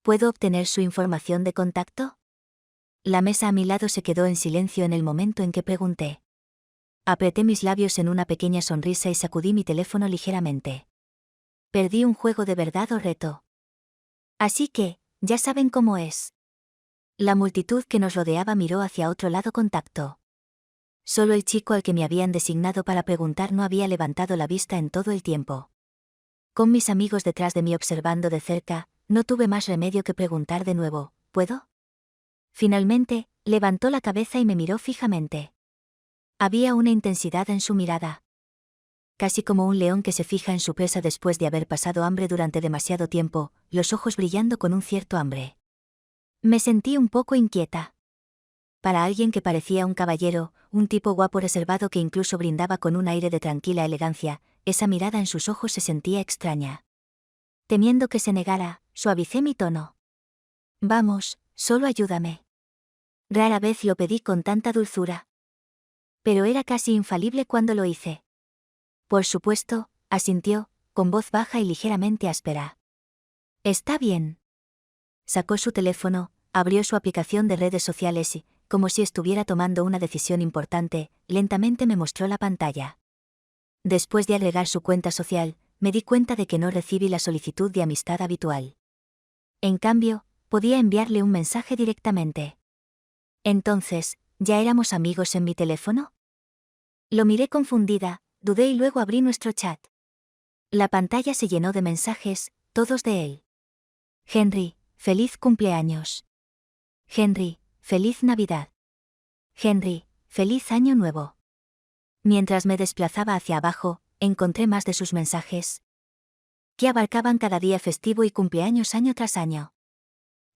¿Puedo obtener su información de contacto? La mesa a mi lado se quedó en silencio en el momento en que pregunté. Apreté mis labios en una pequeña sonrisa y sacudí mi teléfono ligeramente. Perdí un juego de verdad o reto. Así que, ya saben cómo es. La multitud que nos rodeaba miró hacia otro lado. Contacto. Solo el chico al que me habían designado para preguntar no había levantado la vista en todo el tiempo. Con mis amigos detrás de mí observando de cerca, no tuve más remedio que preguntar de nuevo, ¿puedo? Finalmente, levantó la cabeza y me miró fijamente. Había una intensidad en su mirada. Casi como un león que se fija en su presa después de haber pasado hambre durante demasiado tiempo, los ojos brillando con un cierto hambre. Me sentí un poco inquieta. Para alguien que parecía un caballero, un tipo guapo reservado que incluso brindaba con un aire de tranquila elegancia, esa mirada en sus ojos se sentía extraña. Temiendo que se negara, suavicé mi tono. Vamos, solo ayúdame. Rara vez lo pedí con tanta dulzura. Pero era casi infalible cuando lo hice. Por supuesto, asintió, con voz baja y ligeramente áspera. Está bien. Sacó su teléfono, abrió su aplicación de redes sociales y, como si estuviera tomando una decisión importante, lentamente me mostró la pantalla. Después de agregar su cuenta social, me di cuenta de que no recibí la solicitud de amistad habitual. En cambio, podía enviarle un mensaje directamente. Entonces, ¿ya éramos amigos en mi teléfono? Lo miré confundida, dudé y luego abrí nuestro chat. La pantalla se llenó de mensajes, todos de él. Henry, feliz cumpleaños. Henry, feliz Navidad. Henry, feliz Año Nuevo. Mientras me desplazaba hacia abajo, encontré más de sus mensajes, que abarcaban cada día festivo y cumpleaños año tras año.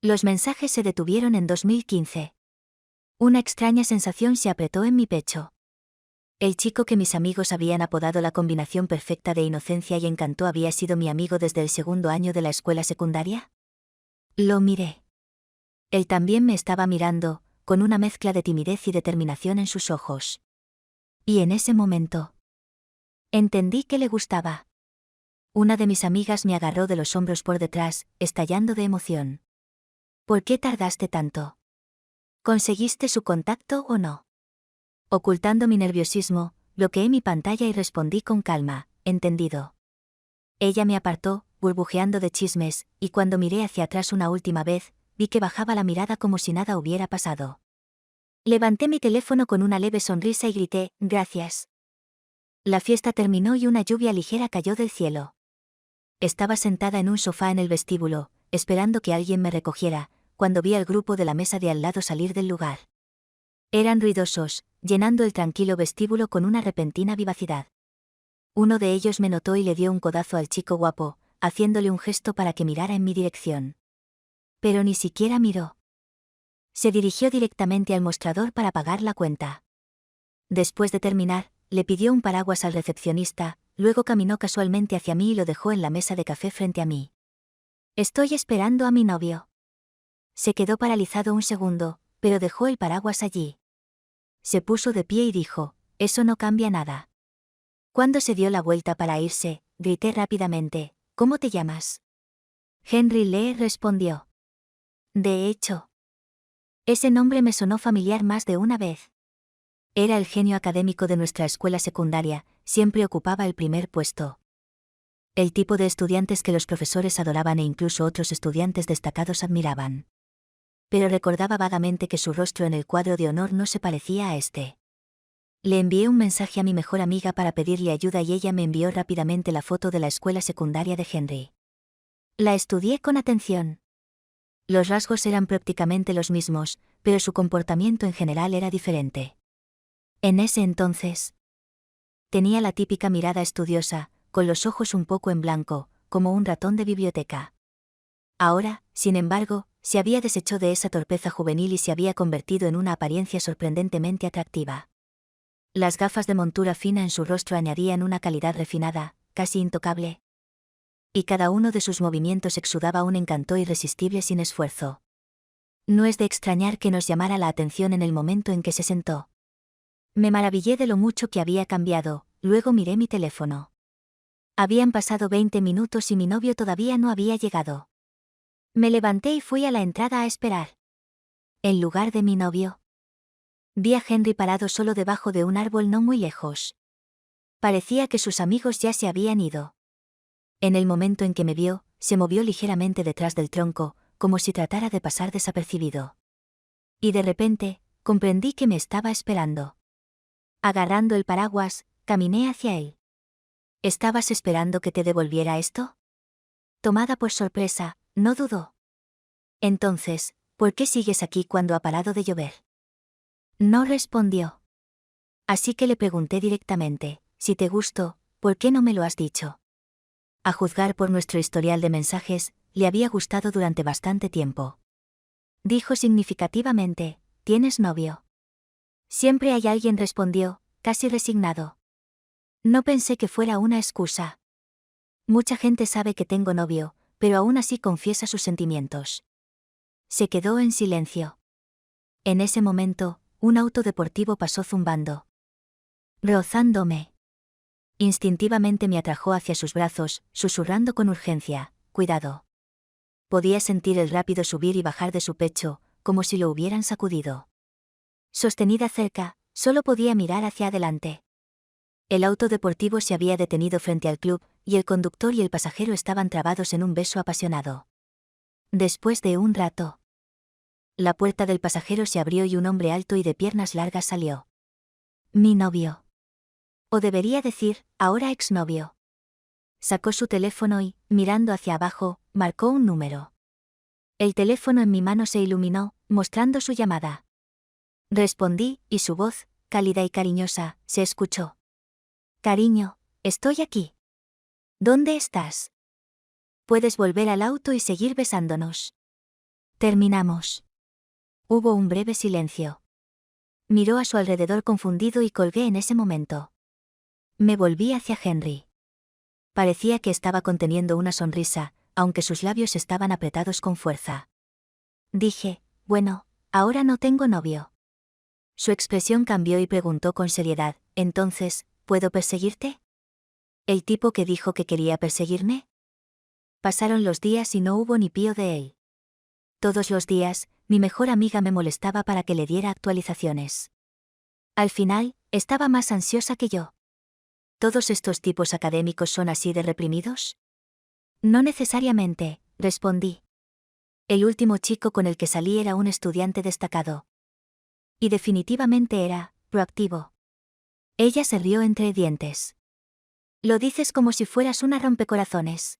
Los mensajes se detuvieron en 2015. Una extraña sensación se apretó en mi pecho. El chico que mis amigos habían apodado la combinación perfecta de inocencia y encanto había sido mi amigo desde el segundo año de la escuela secundaria. Lo miré. Él también me estaba mirando, con una mezcla de timidez y determinación en sus ojos. Y en ese momento, entendí que le gustaba. Una de mis amigas me agarró de los hombros por detrás, estallando de emoción. ¿Por qué tardaste tanto? ¿Conseguiste su contacto o no? Ocultando mi nerviosismo, bloqueé mi pantalla y respondí con calma, entendido. Ella me apartó, burbujeando de chismes, y cuando miré hacia atrás una última vez, vi que bajaba la mirada como si nada hubiera pasado. Levanté mi teléfono con una leve sonrisa y grité, gracias. La fiesta terminó y una lluvia ligera cayó del cielo. Estaba sentada en un sofá en el vestíbulo, esperando que alguien me recogiera, cuando vi al grupo de la mesa de al lado salir del lugar. Eran ruidosos, llenando el tranquilo vestíbulo con una repentina vivacidad. Uno de ellos me notó y le dio un codazo al chico guapo, haciéndole un gesto para que mirara en mi dirección. Pero ni siquiera miró. Se dirigió directamente al mostrador para pagar la cuenta. Después de terminar, le pidió un paraguas al recepcionista, luego caminó casualmente hacia mí y lo dejó en la mesa de café frente a mí. Estoy esperando a mi novio. Se quedó paralizado un segundo, pero dejó el paraguas allí. Se puso de pie y dijo, eso no cambia nada. Cuando se dio la vuelta para irse, grité rápidamente, ¿cómo te llamas? Henry Lee respondió. De hecho, ese nombre me sonó familiar más de una vez. Era el genio académico de nuestra escuela secundaria, siempre ocupaba el primer puesto. El tipo de estudiantes que los profesores adoraban e incluso otros estudiantes destacados admiraban. Pero recordaba vagamente que su rostro en el cuadro de honor no se parecía a este. Le envié un mensaje a mi mejor amiga para pedirle ayuda y ella me envió rápidamente la foto de la escuela secundaria de Henry. La estudié con atención. Los rasgos eran prácticamente los mismos, pero su comportamiento en general era diferente. En ese entonces, tenía la típica mirada estudiosa, con los ojos un poco en blanco, como un ratón de biblioteca. Ahora, sin embargo, se había deshecho de esa torpeza juvenil y se había convertido en una apariencia sorprendentemente atractiva. Las gafas de montura fina en su rostro añadían una calidad refinada, casi intocable. Y cada uno de sus movimientos exudaba un encanto irresistible sin esfuerzo. No es de extrañar que nos llamara la atención en el momento en que se sentó. Me maravillé de lo mucho que había cambiado, luego miré mi teléfono. Habían pasado 20 minutos y mi novio todavía no había llegado. Me levanté y fui a la entrada a esperar. En lugar de mi novio. Vi a Henry parado solo debajo de un árbol no muy lejos. Parecía que sus amigos ya se habían ido. En el momento en que me vio, se movió ligeramente detrás del tronco, como si tratara de pasar desapercibido. Y de repente, comprendí que me estaba esperando. Agarrando el paraguas, caminé hacia él. ¿Estabas esperando que te devolviera esto? Tomada por sorpresa, no dudó. Entonces, ¿por qué sigues aquí cuando ha parado de llover? No respondió. Así que le pregunté directamente, si te gustó, ¿por qué no me lo has dicho? A juzgar por nuestro historial de mensajes, le había gustado durante bastante tiempo. Dijo significativamente, ¿tienes novio? Siempre hay alguien, respondió, casi resignado. No pensé que fuera una excusa. Mucha gente sabe que tengo novio, pero aún así confiesa sus sentimientos. Se quedó en silencio. En ese momento, un auto deportivo pasó zumbando. Rozándome. Instintivamente me atrajo hacia sus brazos, susurrando con urgencia, cuidado. Podía sentir el rápido subir y bajar de su pecho, como si lo hubieran sacudido. Sostenida cerca, solo podía mirar hacia adelante. El auto deportivo se había detenido frente al club, y el conductor y el pasajero estaban trabados en un beso apasionado. Después de un rato, la puerta del pasajero se abrió y un hombre alto y de piernas largas salió. Mi novio. O debería decir, ahora exnovio. Sacó su teléfono y, mirando hacia abajo, marcó un número. El teléfono en mi mano se iluminó, mostrando su llamada. Respondí, y su voz, cálida y cariñosa, se escuchó. Cariño, estoy aquí. ¿Dónde estás? Puedes volver al auto y seguir besándonos. Terminamos. Hubo un breve silencio. Miró a su alrededor confundido y colgué en ese momento. Me volví hacia Henry. Parecía que estaba conteniendo una sonrisa, aunque sus labios estaban apretados con fuerza. Dije, bueno, ahora no tengo novio. Su expresión cambió y preguntó con seriedad, entonces, ¿puedo perseguirte? ¿El tipo que dijo que quería perseguirme? Pasaron los días y no hubo ni pío de él. Todos los días, mi mejor amiga me molestaba para que le diera actualizaciones. Al final, estaba más ansiosa que yo. ¿Todos estos tipos académicos son así de reprimidos? No necesariamente, respondí. El último chico con el que salí era un estudiante destacado. Y definitivamente era proactivo. Ella se rió entre dientes. Lo dices como si fueras una rompecorazones.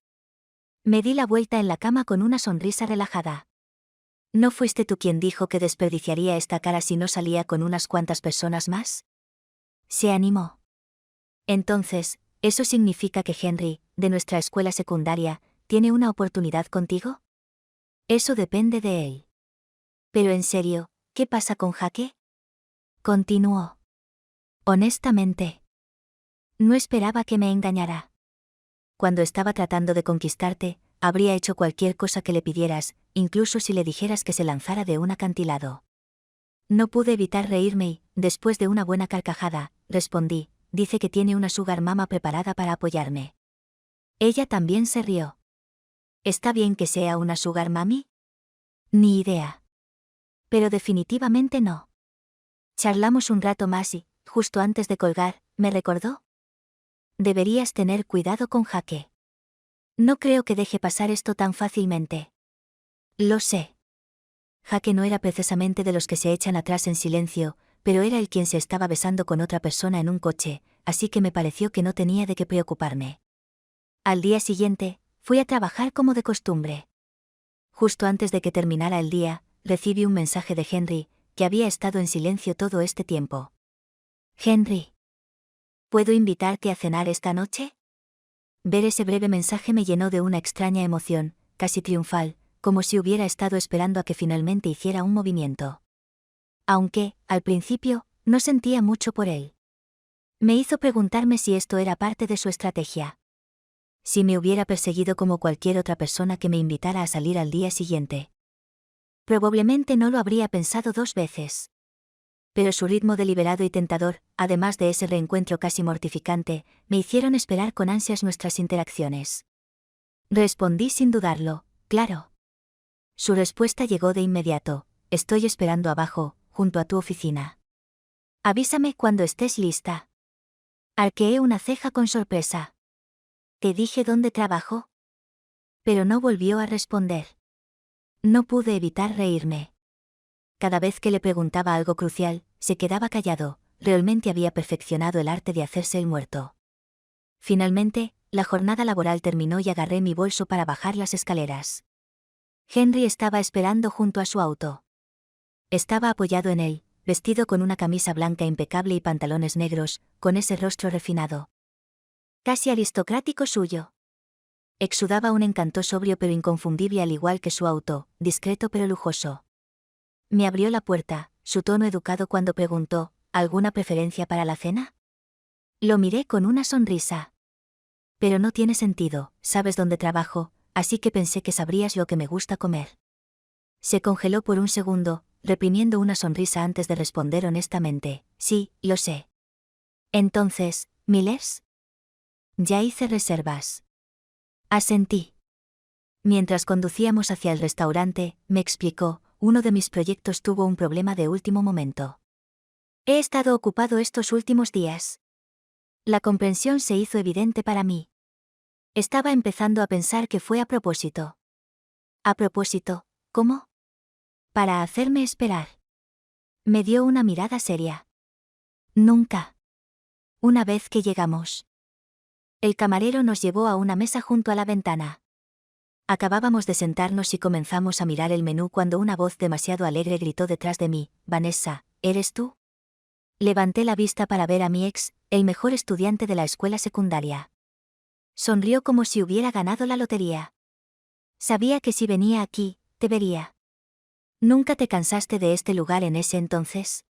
Me di la vuelta en la cama con una sonrisa relajada. ¿No fuiste tú quien dijo que desperdiciaría esta cara si no salía con unas cuantas personas más? Se animó. Entonces, ¿eso significa que Henry, de nuestra escuela secundaria, tiene una oportunidad contigo? Eso depende de él. Pero en serio, ¿qué pasa con Jake? Continuó. Honestamente, no esperaba que me engañara. Cuando estaba tratando de conquistarte, habría hecho cualquier cosa que le pidieras, incluso si le dijeras que se lanzara de un acantilado. No pude evitar reírme y, después de una buena carcajada, respondí, dice que tiene una sugar mama preparada para apoyarme. Ella también se rió. ¿Está bien que sea una sugar mami? Ni idea. Pero definitivamente no. Charlamos un rato más y, justo antes de colgar, me recordó. Deberías tener cuidado con Jake. No creo que deje pasar esto tan fácilmente. Lo sé. Jake no era precisamente de los que se echan atrás en silencio, pero era el quien se estaba besando con otra persona en un coche, así que me pareció que no tenía de qué preocuparme. Al día siguiente, fui a trabajar como de costumbre. Justo antes de que terminara el día, recibí un mensaje de Henry, que había estado en silencio todo este tiempo. Henry, ¿puedo invitarte a cenar esta noche? Ver ese breve mensaje me llenó de una extraña emoción, casi triunfal, como si hubiera estado esperando a que finalmente hiciera un movimiento. Aunque, al principio, no sentía mucho por él. Me hizo preguntarme si esto era parte de su estrategia. Si me hubiera perseguido como cualquier otra persona que me invitara a salir al día siguiente. Probablemente no lo habría pensado dos veces. Pero su ritmo deliberado y tentador, además de ese reencuentro casi mortificante, me hicieron esperar con ansias nuestras interacciones. Respondí sin dudarlo, claro. Su respuesta llegó de inmediato: estoy esperando abajo, junto a tu oficina. Avísame cuando estés lista. Arqueé una ceja con sorpresa. ¿Te dije dónde trabajo? Pero no volvió a responder. No pude evitar reírme. Cada vez que le preguntaba algo crucial, se quedaba callado. Realmente había perfeccionado el arte de hacerse el muerto. Finalmente, la jornada laboral terminó y agarré mi bolso para bajar las escaleras. Henry estaba esperando junto a su auto. Estaba apoyado en él, vestido con una camisa blanca impecable y pantalones negros, con ese rostro refinado. Casi aristocrático suyo. Exudaba un encanto sobrio pero inconfundible al igual que su auto, discreto pero lujoso. Me abrió la puerta, su tono educado cuando preguntó: ¿alguna preferencia para la cena? Lo miré con una sonrisa. Pero no tiene sentido, sabes dónde trabajo, así que pensé que sabrías lo que me gusta comer. Se congeló por un segundo, reprimiendo una sonrisa antes de responder honestamente: sí, lo sé. Entonces, ¿Millers? Ya hice reservas. Asentí. Mientras conducíamos hacia el restaurante, me explicó: uno de mis proyectos tuvo un problema de último momento. He estado ocupado estos últimos días. La comprensión se hizo evidente para mí. Estaba empezando a pensar que fue a propósito. ¿A propósito? ¿Cómo? Para hacerme esperar. Me dio una mirada seria. Nunca. Una vez que llegamos. El camarero nos llevó a una mesa junto a la ventana. Acabábamos de sentarnos y comenzamos a mirar el menú cuando una voz demasiado alegre gritó detrás de mí: Vanessa, ¿eres tú? Levanté la vista para ver a mi ex, el mejor estudiante de la escuela secundaria. Sonrió como si hubiera ganado la lotería. Sabía que si venía aquí, te vería. ¿Nunca te cansaste de este lugar en ese entonces?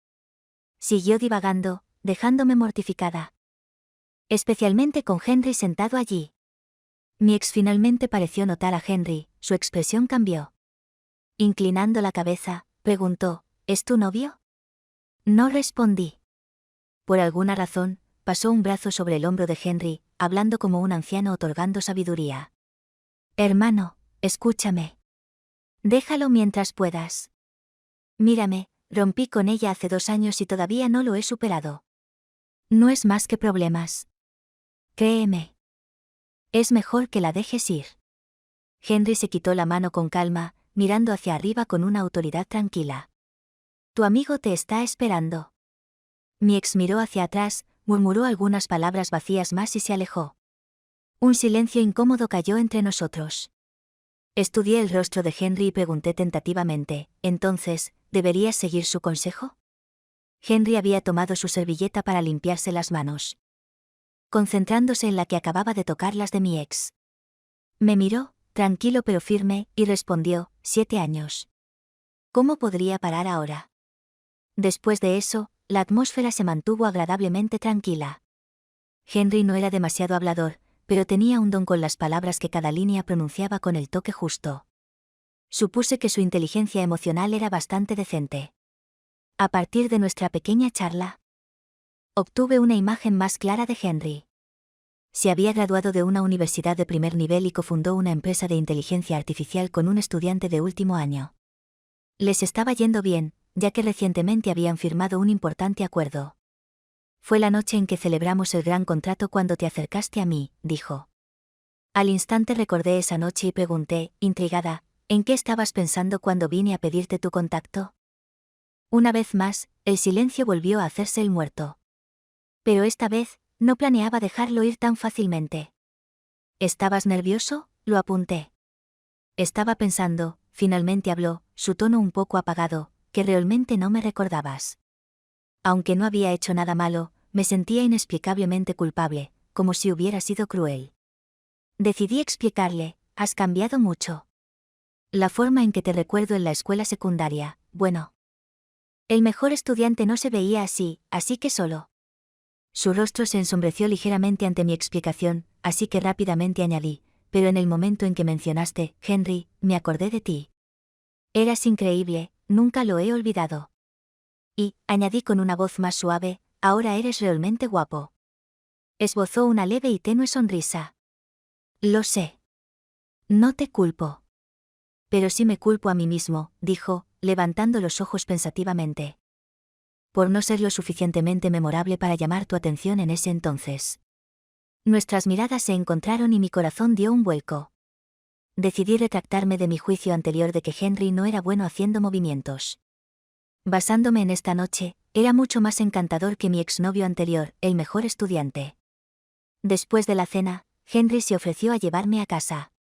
Siguió divagando, dejándome mortificada. Especialmente con Henry sentado allí. Mi ex finalmente pareció notar a Henry, su expresión cambió. Inclinando la cabeza, preguntó: ¿es tu novio? No respondí. Por alguna razón, pasó un brazo sobre el hombro de Henry, hablando como un anciano otorgando sabiduría. Hermano, escúchame. Déjalo mientras puedas. Mírame, rompí con ella hace 2 años y todavía no lo he superado. No es más que problemas. Créeme. Es mejor que la dejes ir. Henry se quitó la mano con calma, mirando hacia arriba con una autoridad tranquila. Tu amigo te está esperando. Mi ex miró hacia atrás, murmuró algunas palabras vacías más y se alejó. Un silencio incómodo cayó entre nosotros. Estudié el rostro de Henry y pregunté tentativamente: ¿entonces, deberías seguir su consejo? Henry había tomado su servilleta para limpiarse las manos, concentrándose en la que acababa de tocar las de mi ex. Me miró, tranquilo pero firme, y respondió: 7 años. ¿Cómo podría parar ahora? Después de eso, la atmósfera se mantuvo agradablemente tranquila. Henry no era demasiado hablador, pero tenía un don con las palabras que cada línea pronunciaba con el toque justo. Supuse que su inteligencia emocional era bastante decente. A partir de nuestra pequeña charla, obtuve una imagen más clara de Henry. Se había graduado de una universidad de primer nivel y cofundó una empresa de inteligencia artificial con un estudiante de último año. Les estaba yendo bien, ya que recientemente habían firmado un importante acuerdo. Fue la noche en que celebramos el gran contrato cuando te acercaste a mí, dijo. Al instante recordé esa noche y pregunté, intrigada: ¿en qué estabas pensando cuando vine a pedirte tu contacto? Una vez más, el silencio volvió a hacerse el muerto. Pero esta vez, no planeaba dejarlo ir tan fácilmente. ¿Estabas nervioso?, lo apunté. Estaba pensando, finalmente habló, su tono un poco apagado, que realmente no me recordabas. Aunque no había hecho nada malo, me sentía inexplicablemente culpable, como si hubiera sido cruel. Decidí explicarle: has cambiado mucho. La forma en que te recuerdo en la escuela secundaria, bueno. El mejor estudiante no se veía así que solo. Su rostro se ensombreció ligeramente ante mi explicación, así que rápidamente añadí: pero en el momento en que mencionaste, Henry, me acordé de ti. Eras increíble, nunca lo he olvidado. Y, añadí con una voz más suave, ahora eres realmente guapo. Esbozó una leve y tenue sonrisa. Lo sé. No te culpo. Pero sí me culpo a mí mismo, dijo, levantando los ojos pensativamente. Por no ser lo suficientemente memorable para llamar tu atención en ese entonces. Nuestras miradas se encontraron y mi corazón dio un vuelco. Decidí retractarme de mi juicio anterior de que Henry no era bueno haciendo movimientos. Basándome en esta noche, era mucho más encantador que mi exnovio anterior, el mejor estudiante. Después de la cena, Henry se ofreció a llevarme a casa.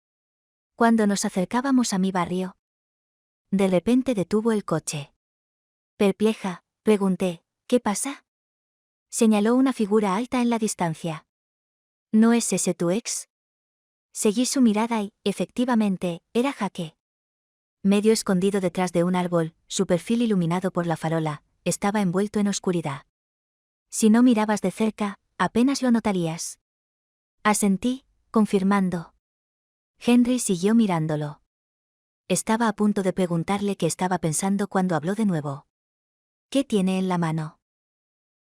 Cuando nos acercábamos a mi barrio, de repente detuvo el coche. Perpleja, pregunté, ¿qué pasa? Señaló una figura alta en la distancia. ¿No es ese tu ex? Seguí su mirada y, efectivamente, era Jake. Medio escondido detrás de un árbol, su perfil iluminado por la farola, estaba envuelto en oscuridad. Si no mirabas de cerca, apenas lo notarías. Asentí, confirmando. Henry siguió mirándolo. Estaba a punto de preguntarle qué estaba pensando cuando habló de nuevo. ¿Qué tiene en la mano?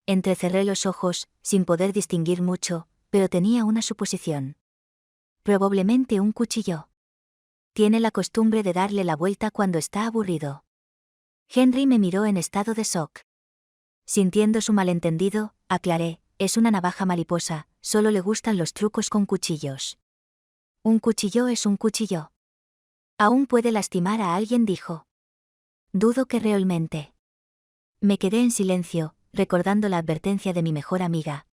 Entrecerré los ojos, sin poder distinguir mucho, pero tenía una suposición. Probablemente un cuchillo. Tiene la costumbre de darle la vuelta cuando está aburrido. Henry me miró en estado de shock. Sintiendo su malentendido, aclaré, es una navaja mariposa, solo le gustan los trucos con cuchillos. Un cuchillo es un cuchillo. Aún puede lastimar a alguien, dijo. Dudo que realmente. Me quedé en silencio, recordando la advertencia de mi mejor amiga.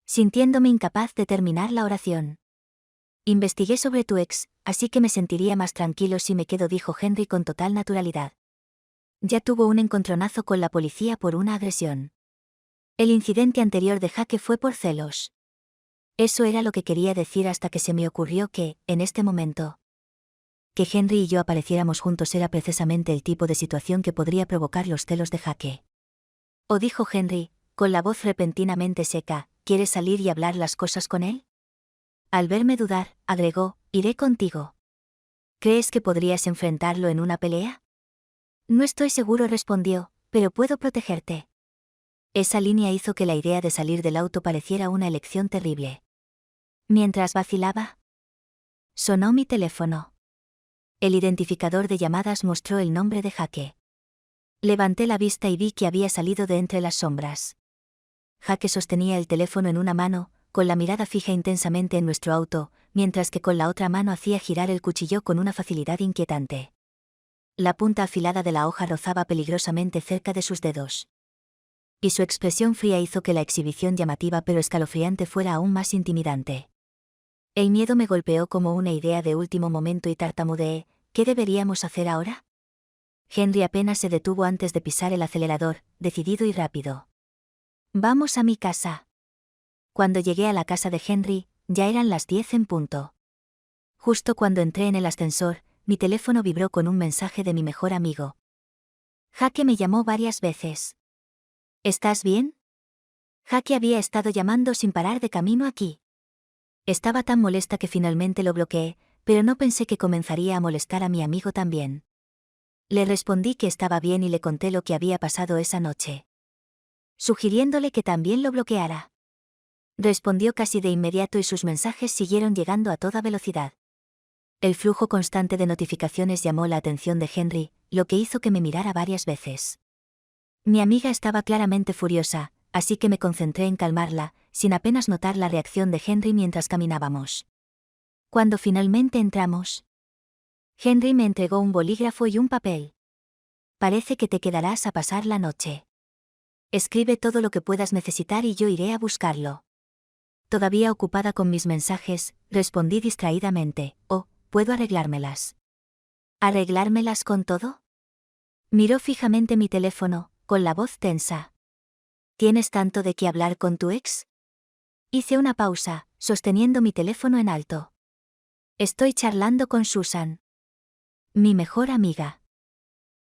Sintiéndome incapaz de terminar la oración. Investigué sobre tu ex, así que me sentiría más tranquilo si me quedo, dijo Henry con total naturalidad. Ya tuvo un encontronazo con la policía por una agresión. El incidente anterior de Jake fue por celos. Eso era lo que quería decir hasta que se me ocurrió que, en este momento, que Henry y yo apareciéramos juntos era precisamente el tipo de situación que podría provocar los celos de Jake. O dijo Henry, con la voz repentinamente seca, ¿quieres salir y hablar las cosas con él? Al verme dudar, agregó, iré contigo. ¿Crees que podrías enfrentarlo en una pelea? No estoy seguro, respondió, pero puedo protegerte. Esa línea hizo que la idea de salir del auto pareciera una elección terrible. Mientras vacilaba, sonó mi teléfono. El identificador de llamadas mostró el nombre de Jake. Levanté la vista y vi que había salido de entre las sombras. Jake sostenía el teléfono en una mano, con la mirada fija intensamente en nuestro auto, mientras que con la otra mano hacía girar el cuchillo con una facilidad inquietante. La punta afilada de la hoja rozaba peligrosamente cerca de sus dedos. Y su expresión fría hizo que la exhibición llamativa pero escalofriante fuera aún más intimidante. El miedo me golpeó como una idea de último momento y tartamudeé, ¿qué deberíamos hacer ahora? Henry apenas se detuvo antes de pisar el acelerador, decidido y rápido. Vamos a mi casa. Cuando llegué a la casa de Henry, ya eran las 10 en punto. Justo cuando entré en el ascensor, mi teléfono vibró con un mensaje de mi mejor amigo. Jake me llamó varias veces. ¿Estás bien? Jake había estado llamando sin parar de camino aquí. Estaba tan molesta que finalmente lo bloqueé, pero no pensé que comenzaría a molestar a mi amigo también. Le respondí que estaba bien y le conté lo que había pasado esa noche, sugiriéndole que también lo bloqueara. Respondió casi de inmediato y sus mensajes siguieron llegando a toda velocidad. El flujo constante de notificaciones llamó la atención de Henry, lo que hizo que me mirara varias veces. Mi amiga estaba claramente furiosa, así que me concentré en calmarla, sin apenas notar la reacción de Henry mientras caminábamos. Cuando finalmente entramos, Henry me entregó un bolígrafo y un papel. Parece que te quedarás a pasar la noche. Escribe todo lo que puedas necesitar y yo iré a buscarlo. Todavía ocupada con mis mensajes, respondí distraídamente, puedo arreglármelas. ¿Arreglármelas con todo? Miró fijamente mi teléfono, con la voz tensa. ¿Tienes tanto de qué hablar con tu ex? Hice una pausa, sosteniendo mi teléfono en alto. Estoy charlando con Susan, mi mejor amiga.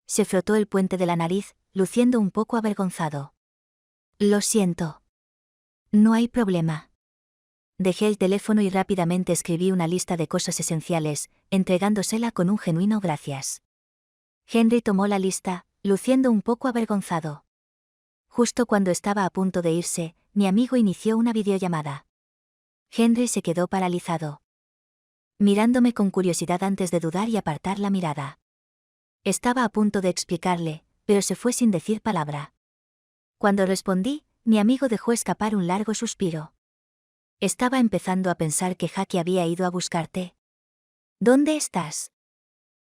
Se frotó el puente de la nariz, luciendo un poco avergonzado. Lo siento. No hay problema. Dejé el teléfono y rápidamente escribí una lista de cosas esenciales, entregándosela con un genuino gracias. Henry tomó la lista, luciendo un poco avergonzado. Justo cuando estaba a punto de irse, mi amigo inició una videollamada. Henry se quedó paralizado. mirándome con curiosidad antes de dudar y apartar la mirada. Estaba a punto de explicarle, pero se fue sin decir palabra. Cuando respondí, mi amigo dejó escapar un largo suspiro. Estaba empezando a pensar que Jackie había ido a buscarte. ¿Dónde estás?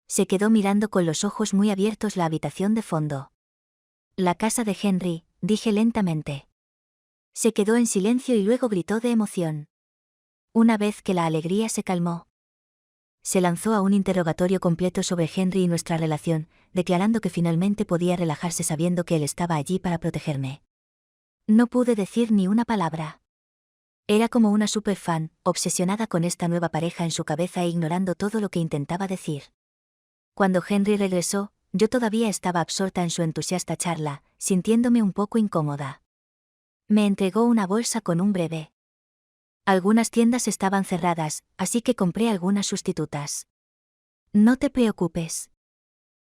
Se quedó mirando con los ojos muy abiertos la habitación de fondo. La casa de Henry, dije lentamente. Se quedó en silencio y luego gritó de emoción. Una vez que la alegría se calmó, se lanzó a un interrogatorio completo sobre Henry y nuestra relación, declarando que finalmente podía relajarse sabiendo que él estaba allí para protegerme. No pude decir ni una palabra. Era como una superfan, obsesionada con esta nueva pareja en su cabeza e ignorando todo lo que intentaba decir. Cuando Henry regresó, yo todavía estaba absorta en su entusiasta charla, sintiéndome un poco incómoda. Me entregó una bolsa con un breve. Algunas tiendas estaban cerradas, así que compré algunas sustitutas. No te preocupes.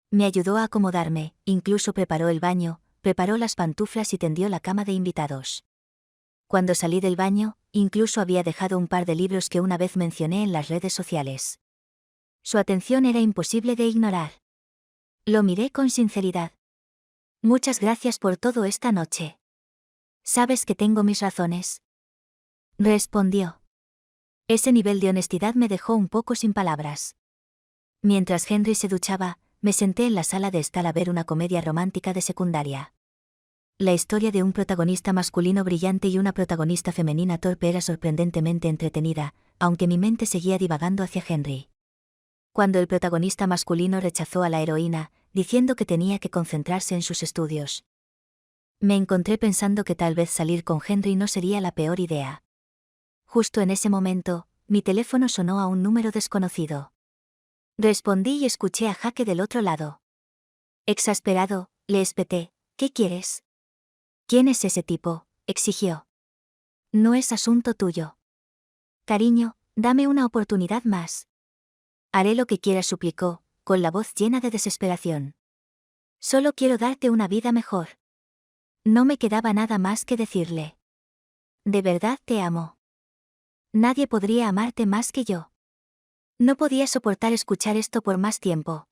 Me ayudó a acomodarme, incluso preparó el baño, preparó las pantuflas y tendió la cama de invitados. Cuando salí del baño, incluso había dejado un par de libros que una vez mencioné en las redes sociales. Su atención era imposible de ignorar. Lo miré con sinceridad. Muchas gracias por todo esta noche. Sabes que tengo mis razones. Respondió. Ese nivel de honestidad me dejó un poco sin palabras. Mientras Henry se duchaba, me senté en la sala de estar a ver una comedia romántica de secundaria. La historia de un protagonista masculino brillante y una protagonista femenina torpe era sorprendentemente entretenida, aunque mi mente seguía divagando hacia Henry. Cuando el protagonista masculino rechazó a la heroína, diciendo que tenía que concentrarse en sus estudios, me encontré pensando que tal vez salir con Henry no sería la peor idea. Justo en ese momento, mi teléfono sonó a un número desconocido. Respondí y escuché a Jackie del otro lado. Exasperado, le espeté, ¿qué quieres? ¿Quién es ese tipo?, exigió. No es asunto tuyo. Cariño, dame una oportunidad más. Haré lo que quieras, suplicó, con la voz llena de desesperación. Solo quiero darte una vida mejor. No me quedaba nada más que decirle. De verdad te amo. Nadie podría amarte más que yo. No podía soportar escuchar esto por más tiempo.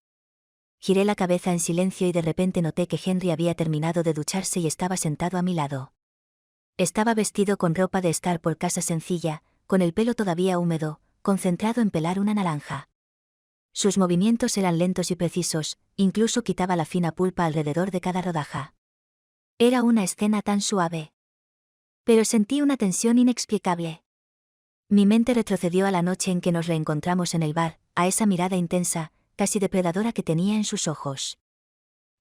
Giré la cabeza en silencio y de repente noté que Henry había terminado de ducharse y estaba sentado a mi lado. Estaba vestido con ropa de estar por casa sencilla, con el pelo todavía húmedo, concentrado en pelar una naranja. Sus movimientos eran lentos y precisos, incluso quitaba la fina pulpa alrededor de cada rodaja. Era una escena tan suave. Pero sentí una tensión inexplicable. Mi mente retrocedió a la noche en que nos reencontramos en el bar, a esa mirada intensa, casi depredadora que tenía en sus ojos.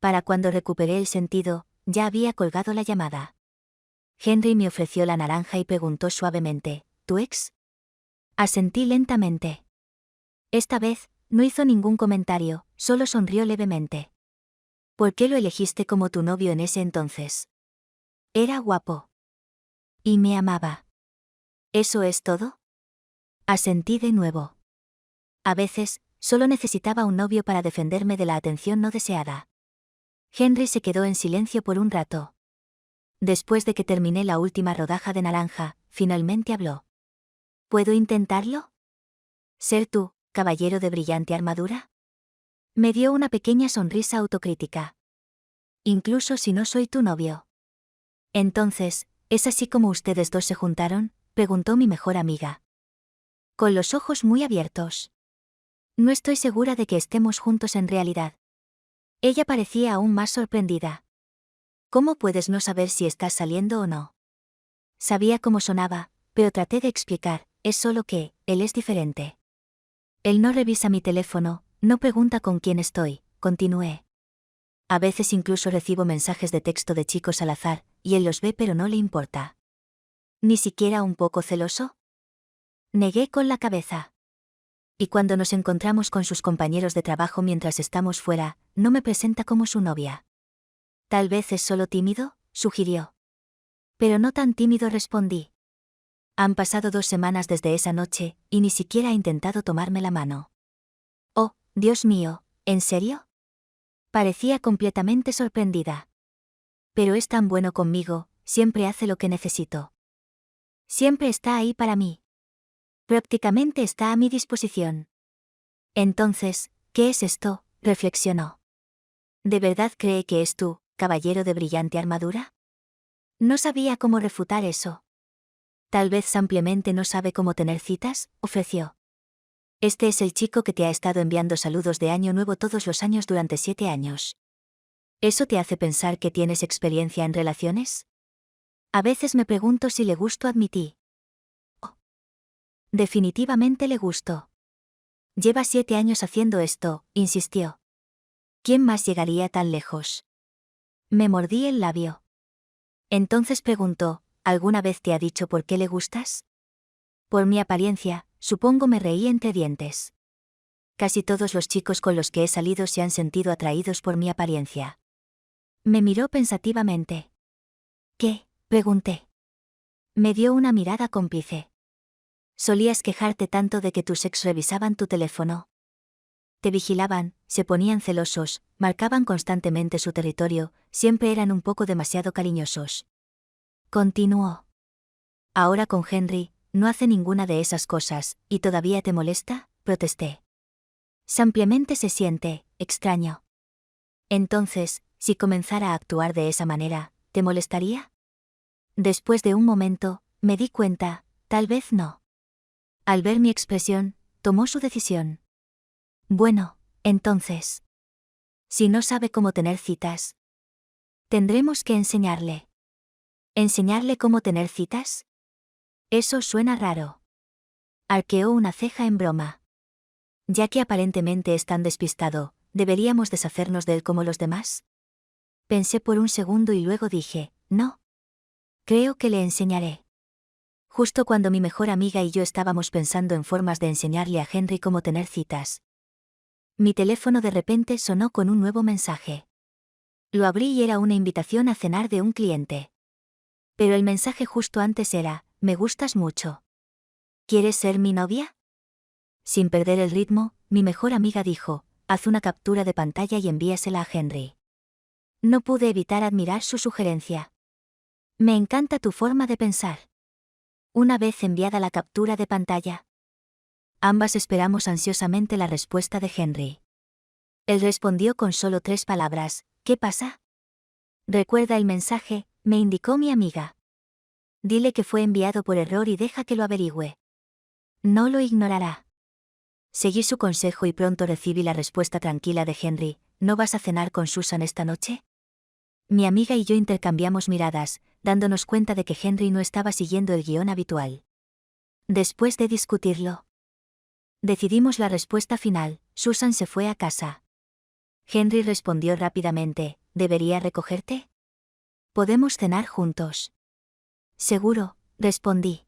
Para cuando recuperé el sentido, ya había colgado la llamada. Henry me ofreció la naranja y preguntó suavemente, ¿tu ex? Asentí lentamente. Esta vez, no hizo ningún comentario, solo sonrió levemente. ¿Por qué lo elegiste como tu novio en ese entonces? Era guapo. Y me amaba. ¿Eso es todo? Asentí de nuevo. A veces, solo necesitaba un novio para defenderme de la atención no deseada. Henry se quedó en silencio por un rato. Después de que terminé la última rodaja de naranja, finalmente habló. ¿Puedo intentarlo? ¿Ser tú, caballero de brillante armadura? Me dio una pequeña sonrisa autocrítica. Incluso si no soy tu novio. Entonces, ¿es así como ustedes dos se juntaron?, preguntó mi mejor amiga. Con los ojos muy abiertos. No estoy segura de que estemos juntos en realidad. Ella parecía aún más sorprendida. ¿Cómo puedes no saber si estás saliendo o no? Sabía cómo sonaba, pero traté de explicar, es solo que, él es diferente. Él no revisa mi teléfono, no pregunta con quién estoy, continué. A veces incluso recibo mensajes de texto de chicos al azar, y él los ve pero no le importa. ¿Ni siquiera un poco celoso? Negué con la cabeza. Y cuando nos encontramos con sus compañeros de trabajo mientras estamos fuera, no me presenta como su novia. Tal vez es solo tímido, sugirió. Pero no tan tímido, respondí. Han pasado 2 semanas desde esa noche, y ni siquiera ha intentado tomarme la mano. Oh, Dios mío, ¿en serio? Parecía completamente sorprendida. Pero es tan bueno conmigo, siempre hace lo que necesito. Siempre está ahí para mí. Prácticamente está a mi disposición. Entonces, ¿qué es esto?, reflexionó. ¿De verdad cree que es tú, caballero de brillante armadura? No sabía cómo refutar eso. Tal vez simplemente no sabe cómo tener citas, ofreció. Este es el chico que te ha estado enviando saludos de Año Nuevo todos los años durante 7 años. ¿Eso te hace pensar que tienes experiencia en relaciones? A veces me pregunto si le gusto, admití. Oh. Definitivamente le gusto. Lleva 7 años haciendo esto, insistió. ¿Quién más llegaría tan lejos? Me mordí el labio. Entonces preguntó, ¿alguna vez te ha dicho por qué le gustas? Por mi apariencia, supongo, me reí entre dientes. Casi todos los chicos con los que he salido se han sentido atraídos por mi apariencia. Me miró pensativamente. ¿Qué?, pregunté. Me dio una mirada cómplice. Solías quejarte tanto de que tus ex revisaban tu teléfono. Te vigilaban, se ponían celosos, marcaban constantemente su territorio, siempre eran un poco demasiado cariñosos. Continuó. Ahora con Henry, no hace ninguna de esas cosas, ¿y todavía te molesta?, protesté. Simplemente se siente extraño. Entonces, si comenzara a actuar de esa manera, ¿te molestaría? Después de un momento, me di cuenta, tal vez no. Al ver mi expresión, tomó su decisión. Bueno, entonces. Si no sabe cómo tener citas, tendremos que enseñarle. ¿Enseñarle cómo tener citas? Eso suena raro. Arqueó una ceja en broma. Ya que aparentemente es tan despistado, ¿deberíamos deshacernos de él como los demás? Pensé por un segundo y luego dije, no. Creo que le enseñaré. Justo cuando mi mejor amiga y yo estábamos pensando en formas de enseñarle a Henry cómo tener citas, mi teléfono de repente sonó con un nuevo mensaje. Lo abrí y era una invitación a cenar de un cliente. Pero el mensaje justo antes era, me gustas mucho. ¿Quieres ser mi novia? Sin perder el ritmo, mi mejor amiga dijo, haz una captura de pantalla y envíasela a Henry. No pude evitar admirar su sugerencia. Me encanta tu forma de pensar. Una vez enviada la captura de pantalla, ambas esperamos ansiosamente la respuesta de Henry. Él respondió con solo 3 palabras, ¿qué pasa? Recuerda el mensaje, me indicó mi amiga. Dile que fue enviado por error y deja que lo averigüe. No lo ignorará. Seguí su consejo y pronto recibí la respuesta tranquila de Henry, ¿no vas a cenar con Susan esta noche? Mi amiga y yo intercambiamos miradas, dándonos cuenta de que Henry no estaba siguiendo el guión habitual. Después de discutirlo, decidimos la respuesta final, Susan se fue a casa. Henry respondió rápidamente, ¿debería recogerte? Podemos cenar juntos. Seguro, respondí.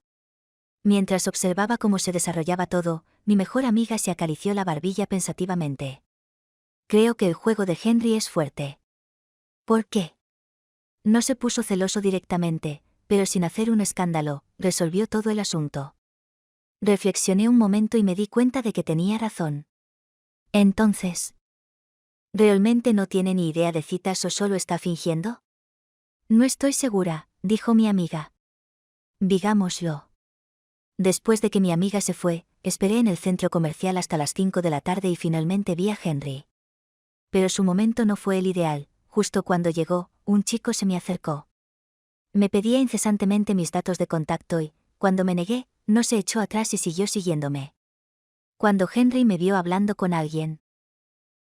Mientras observaba cómo se desarrollaba todo, mi mejor amiga se acarició la barbilla pensativamente. Creo que el juego de Henry es fuerte. ¿Por qué? No se puso celoso directamente, pero sin hacer un escándalo, resolvió todo el asunto. Reflexioné un momento y me di cuenta de que tenía razón. Entonces, ¿realmente no tiene ni idea de citas o solo está fingiendo? No estoy segura, dijo mi amiga. Digámoslo. Después de que mi amiga se fue, esperé en el centro comercial hasta las 5 de la tarde y finalmente vi a Henry. Pero su momento no fue el ideal, justo cuando llegó, un chico se me acercó. Me pedía incesantemente mis datos de contacto y, cuando me negué, no se echó atrás y siguió siguiéndome. Cuando Henry me vio hablando con alguien,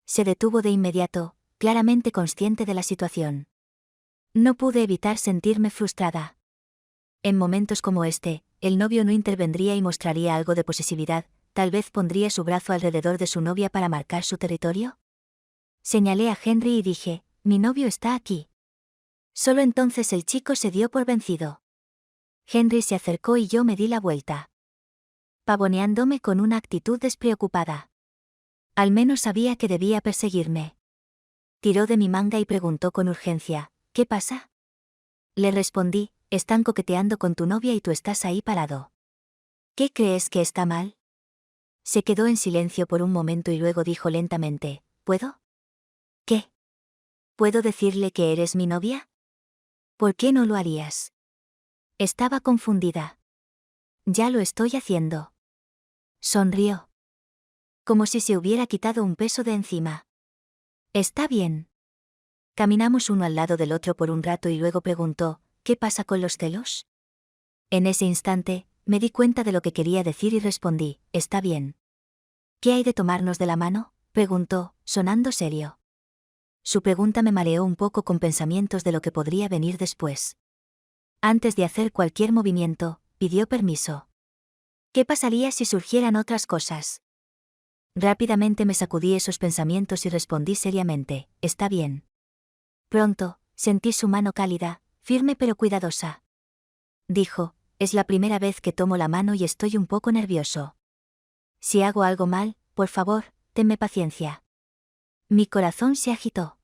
se detuvo de inmediato, claramente consciente de la situación. No pude evitar sentirme frustrada. En momentos como este, el novio no intervendría y mostraría algo de posesividad, tal vez pondría su brazo alrededor de su novia para marcar su territorio. Señalé a Henry y dije, mi novio está aquí. Solo entonces el chico se dio por vencido. Henry se acercó y yo me di la vuelta, pavoneándome con una actitud despreocupada. Al menos sabía que debía perseguirme. Tiró de mi manga y preguntó con urgencia, ¿qué pasa? Le respondí, están coqueteando con tu novia y tú estás ahí parado. ¿Qué crees que está mal? Se quedó en silencio por un momento y luego dijo lentamente, ¿puedo? ¿Qué? ¿Puedo decirle que eres mi novia? ¿Por qué no lo harías? Estaba confundida. Ya lo estoy haciendo. Sonrió. Como si se hubiera quitado un peso de encima. Está bien. Caminamos uno al lado del otro por un rato y luego preguntó, ¿qué pasa con los celos? En ese instante, me di cuenta de lo que quería decir y respondí, está bien. ¿Qué hay de tomarnos de la mano? Preguntó, sonando serio. Su pregunta me mareó un poco con pensamientos de lo que podría venir después. Antes de hacer cualquier movimiento, pidió permiso. ¿Qué pasaría si surgieran otras cosas? Rápidamente me sacudí esos pensamientos y respondí seriamente, está bien. Pronto, sentí su mano cálida, firme pero cuidadosa. Dijo, es la primera vez que tomo la mano y estoy un poco nervioso. Si hago algo mal, por favor, tenme paciencia. Mi corazón se agitó.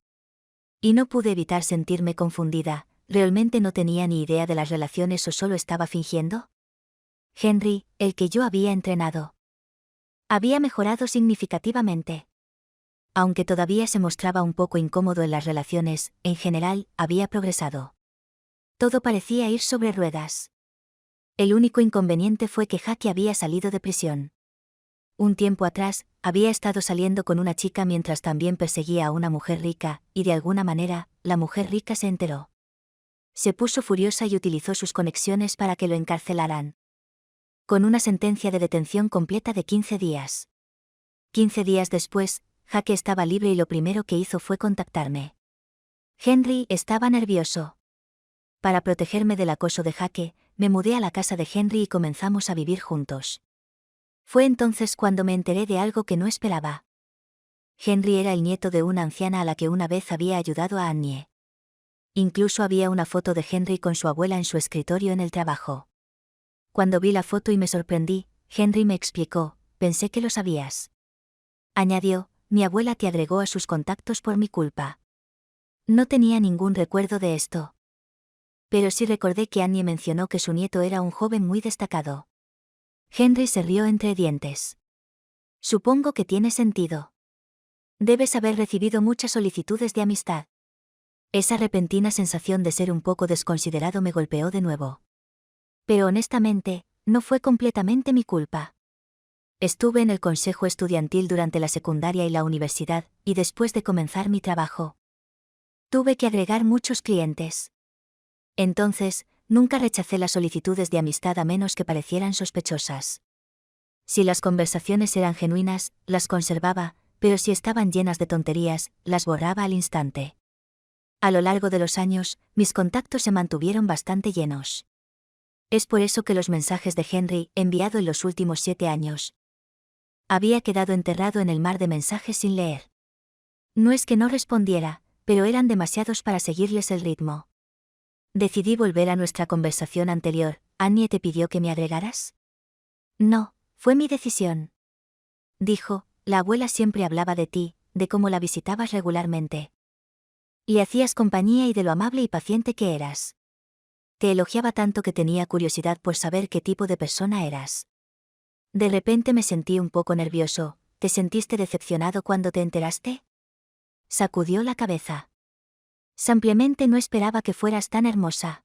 Y no pude evitar sentirme confundida, ¿realmente no tenía ni idea de las relaciones o solo estaba fingiendo? Henry, el que yo había entrenado, había mejorado significativamente. Aunque todavía se mostraba un poco incómodo en las relaciones, en general, había progresado. Todo parecía ir sobre ruedas. El único inconveniente fue que Jackie había salido de prisión. Un tiempo atrás, había estado saliendo con una chica mientras también perseguía a una mujer rica, y de alguna manera, la mujer rica se enteró. Se puso furiosa y utilizó sus conexiones para que lo encarcelaran. Con una sentencia de detención completa de 15 días. 15 días después, Jackie estaba libre y lo primero que hizo fue contactarme. Henry estaba nervioso. Para protegerme del acoso de Jackie, me mudé a la casa de Henry y comenzamos a vivir juntos. Fue entonces cuando me enteré de algo que no esperaba. Henry era el nieto de una anciana a la que una vez había ayudado a Annie. Incluso había una foto de Henry con su abuela en su escritorio en el trabajo. Cuando vi la foto y me sorprendí, Henry me explicó, pensé que lo sabías. Añadió, mi abuela te agregó a sus contactos por mi culpa. No tenía ningún recuerdo de esto. Pero sí recordé que Annie mencionó que su nieto era un joven muy destacado. Henry se rió entre dientes. Supongo que tiene sentido. Debes haber recibido muchas solicitudes de amistad. Esa repentina sensación de ser un poco desconsiderado me golpeó de nuevo. Pero honestamente, no fue completamente mi culpa. Estuve en el consejo estudiantil durante la secundaria y la universidad, y después de comenzar mi trabajo, tuve que agregar muchos clientes. Entonces, nunca rechacé las solicitudes de amistad a menos que parecieran sospechosas. Si las conversaciones eran genuinas, las conservaba, pero si estaban llenas de tonterías, las borraba al instante. A lo largo de los años, mis contactos se mantuvieron bastante llenos. Es por eso que los mensajes de Henry, enviado en los últimos 7 años, había quedado enterrado en el mar de mensajes sin leer. No es que no respondiera, pero eran demasiados para seguirles el ritmo. Decidí volver a nuestra conversación anterior. ¿Annie te pidió que me agregaras? No, fue mi decisión. Dijo, la abuela siempre hablaba de ti, de cómo la visitabas regularmente. Le hacías compañía y de lo amable y paciente que eras. Te elogiaba tanto que tenía curiosidad por saber qué tipo de persona eras. De repente me sentí un poco nervioso. ¿Te sentiste decepcionado cuando te enteraste? Sacudió la cabeza. Simplemente no esperaba que fueras tan hermosa.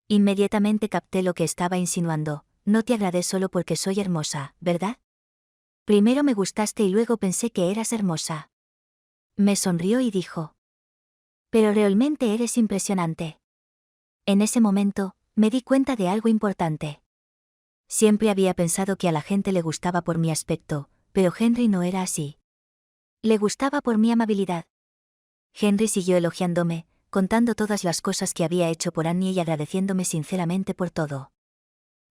Inmediatamente capté lo que estaba insinuando. No te agradé solo porque soy hermosa, ¿verdad? Primero me gustaste y luego pensé que eras hermosa. Me sonrió y dijo. Pero realmente eres impresionante. En ese momento, me di cuenta de algo importante. Siempre había pensado que a la gente le gustaba por mi aspecto, pero Henry no era así. Le gustaba por mi amabilidad. Henry siguió elogiándome, contando todas las cosas que había hecho por Annie y agradeciéndome sinceramente por todo.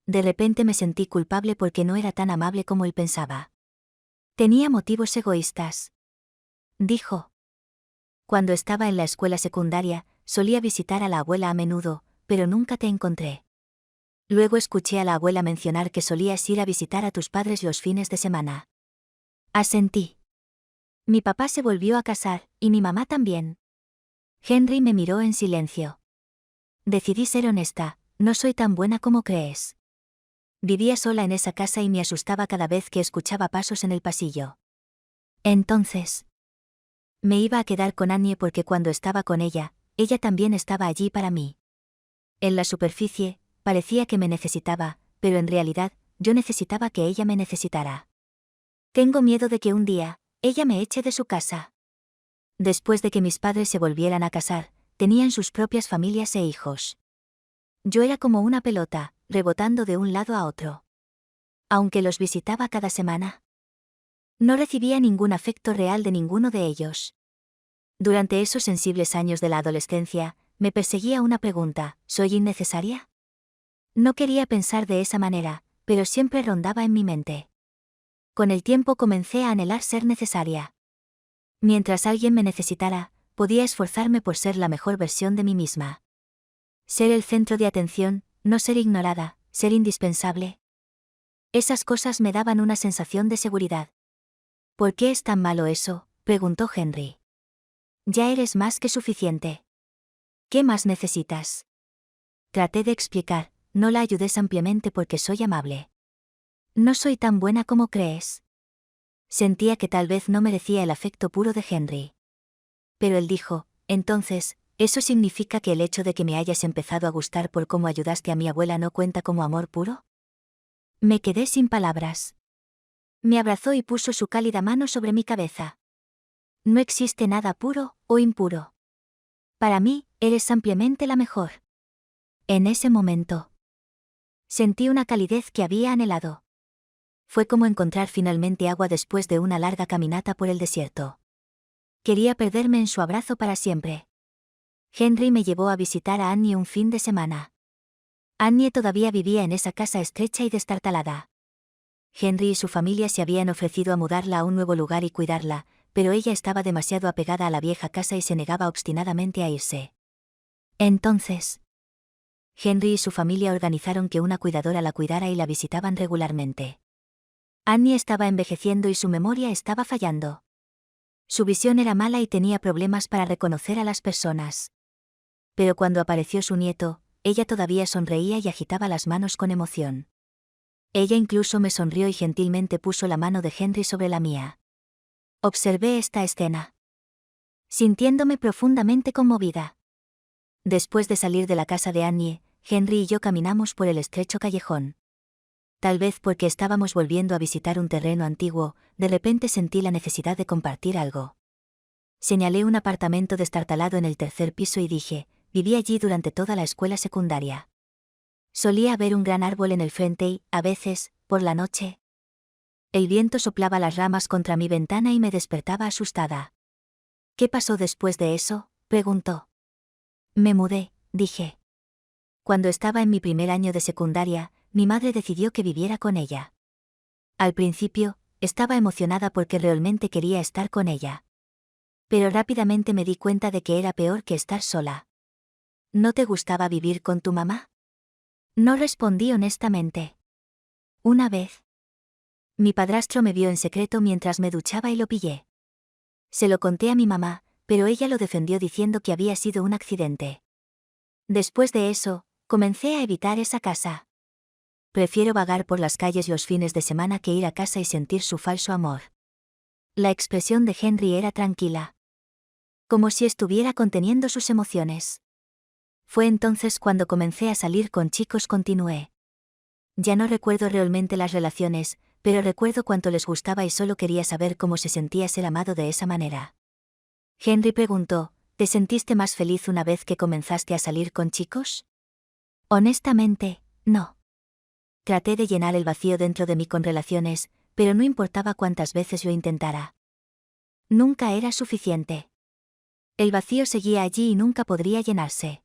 De repente me sentí culpable porque no era tan amable como él pensaba. Tenía motivos egoístas. Dijo. Cuando estaba en la escuela secundaria, solía visitar a la abuela a menudo, pero nunca te encontré. Luego escuché a la abuela mencionar que solías ir a visitar a tus padres los fines de semana. Asentí. Mi papá se volvió a casar, y mi mamá también. Henry me miró en silencio. Decidí ser honesta, no soy tan buena como crees. Vivía sola en esa casa y me asustaba cada vez que escuchaba pasos en el pasillo. Entonces, me iba a quedar con Annie porque cuando estaba con ella, ella también estaba allí para mí. En la superficie, parecía que me necesitaba, pero en realidad, yo necesitaba que ella me necesitara. Tengo miedo de que un día, ella me eche de su casa. Después de que mis padres se volvieran a casar, tenían sus propias familias e hijos. Yo era como una pelota, rebotando de un lado a otro. Aunque los visitaba cada semana, no recibía ningún afecto real de ninguno de ellos. Durante esos sensibles años de la adolescencia, me perseguía una pregunta: ¿soy innecesaria? No quería pensar de esa manera, pero siempre rondaba en mi mente. Con el tiempo comencé a anhelar ser necesaria. Mientras alguien me necesitara, podía esforzarme por ser la mejor versión de mí misma. Ser el centro de atención, no ser ignorada, ser indispensable. Esas cosas me daban una sensación de seguridad. ¿Por qué es tan malo eso?, preguntó Henry. Ya eres más que suficiente. ¿Qué más necesitas? Traté de explicar, no la ayudé ampliamente porque soy amable. No soy tan buena como crees. Sentía que tal vez no merecía el afecto puro de Henry. Pero él dijo: entonces, ¿eso significa que el hecho de que me hayas empezado a gustar por cómo ayudaste a mi abuela no cuenta como amor puro? Me quedé sin palabras. Me abrazó y puso su cálida mano sobre mi cabeza. No existe nada puro o impuro. Para mí, eres ampliamente la mejor. En ese momento, sentí una calidez que había anhelado. Fue como encontrar finalmente agua después de una larga caminata por el desierto. Quería perderme en su abrazo para siempre. Henry me llevó a visitar a Annie un fin de semana. Annie todavía vivía en esa casa estrecha y destartalada. Henry y su familia se habían ofrecido a mudarla a un nuevo lugar y cuidarla, pero ella estaba demasiado apegada a la vieja casa y se negaba obstinadamente a irse. Entonces, Henry y su familia organizaron que una cuidadora la cuidara y la visitaban regularmente. Annie estaba envejeciendo y su memoria estaba fallando. Su visión era mala y tenía problemas para reconocer a las personas. Pero cuando apareció su nieto, ella todavía sonreía y agitaba las manos con emoción. Ella incluso me sonrió y gentilmente puso la mano de Henry sobre la mía. Observé esta escena, sintiéndome profundamente conmovida. Después de salir de la casa de Annie, Henry y yo caminamos por el estrecho callejón. Tal vez porque estábamos volviendo a visitar un terreno antiguo, de repente sentí la necesidad de compartir algo. Señalé un apartamento destartalado en el tercer piso y dije: viví allí durante toda la escuela secundaria. Solía haber un gran árbol en el frente y, a veces, por la noche, el viento soplaba las ramas contra mi ventana y me despertaba asustada. ¿Qué pasó después de eso?, preguntó. Me mudé, dije. Cuando estaba en mi primer año de secundaria, mi madre decidió que viviera con ella. Al principio, estaba emocionada porque realmente quería estar con ella. Pero rápidamente me di cuenta de que era peor que estar sola. ¿No te gustaba vivir con tu mamá? No respondí honestamente. Una vez, mi padrastro me vio en secreto mientras me duchaba y lo pillé. Se lo conté a mi mamá, pero ella lo defendió diciendo que había sido un accidente. Después de eso, comencé a evitar esa casa. Prefiero vagar por las calles los fines de semana que ir a casa y sentir su falso amor. La expresión de Henry era tranquila, como si estuviera conteniendo sus emociones. Fue entonces cuando comencé a salir con chicos, continué. Ya no recuerdo realmente las relaciones, pero recuerdo cuánto les gustaba y solo quería saber cómo se sentía ser amado de esa manera. Henry preguntó: ¿te sentiste más feliz una vez que comenzaste a salir con chicos? Honestamente, no. Traté de llenar el vacío dentro de mí con relaciones, pero no importaba cuántas veces lo intentara. Nunca era suficiente. El vacío seguía allí y nunca podría llenarse.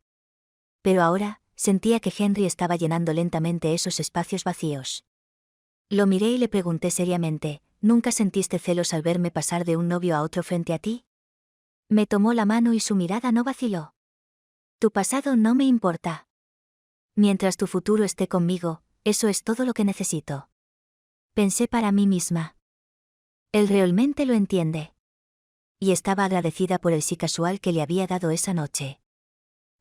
Pero ahora, sentía que Henry estaba llenando lentamente esos espacios vacíos. Lo miré y le pregunté seriamente: ¿nunca sentiste celos al verme pasar de un novio a otro frente a ti? Me tomó la mano y su mirada no vaciló. Tu pasado no me importa. Mientras tu futuro esté conmigo, eso es todo lo que necesito. Pensé para mí misma. Él realmente lo entiende. Y estaba agradecida por el sí casual que le había dado esa noche.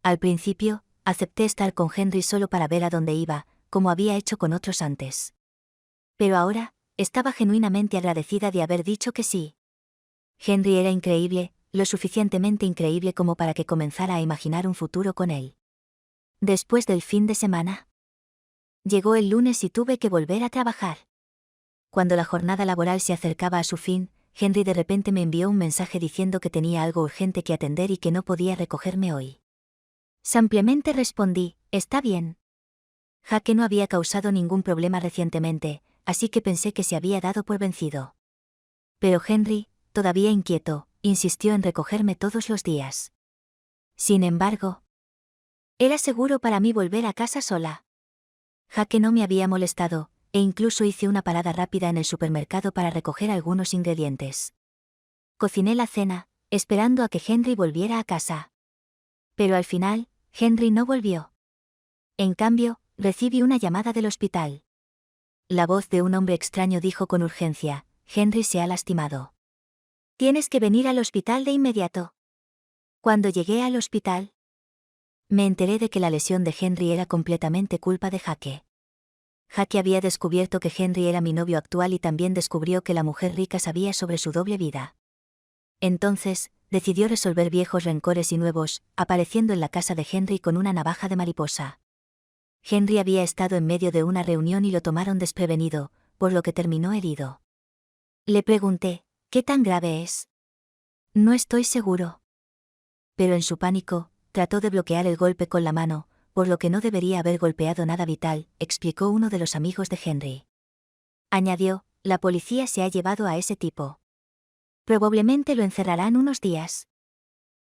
Al principio, acepté estar con Henry solo para ver a dónde iba, como había hecho con otros antes. Pero ahora, estaba genuinamente agradecida de haber dicho que sí. Henry era increíble, lo suficientemente increíble como para que comenzara a imaginar un futuro con él. Después del fin de semana, Llegó el lunes y tuve que volver a trabajar. Cuando la jornada laboral se acercaba a su fin, Henry de repente me envió un mensaje diciendo que tenía algo urgente que atender y que no podía recogerme hoy. Simplemente respondí, está bien. Jake no había causado ningún problema recientemente, así que pensé que se había dado por vencido. Pero Henry, todavía inquieto, insistió en recogerme todos los días. Sin embargo, era seguro para mí volver a casa sola. Jake no me había molestado, e incluso hice una parada rápida en el supermercado para recoger algunos ingredientes. Cociné la cena, esperando a que Henry volviera a casa. Pero al final, Henry no volvió. En cambio, recibí una llamada del hospital. La voz de un hombre extraño dijo con urgencia, Henry se ha lastimado. Tienes que venir al hospital de inmediato. Cuando llegué al hospital, me enteré de que la lesión de Henry era completamente culpa de Jake. Jake había descubierto que Henry era mi novio actual y también descubrió que la mujer rica sabía sobre su doble vida. Entonces, decidió resolver viejos rencores y nuevos, apareciendo en la casa de Henry con una navaja de mariposa. Henry había estado en medio de una reunión y lo tomaron desprevenido, por lo que terminó herido. Le pregunté, ¿qué tan grave es? No estoy seguro. Pero en su pánico, trató de bloquear el golpe con la mano, por lo que no debería haber golpeado nada vital, explicó uno de los amigos de Henry. Añadió, la policía se ha llevado a ese tipo. Probablemente lo encerrarán unos días.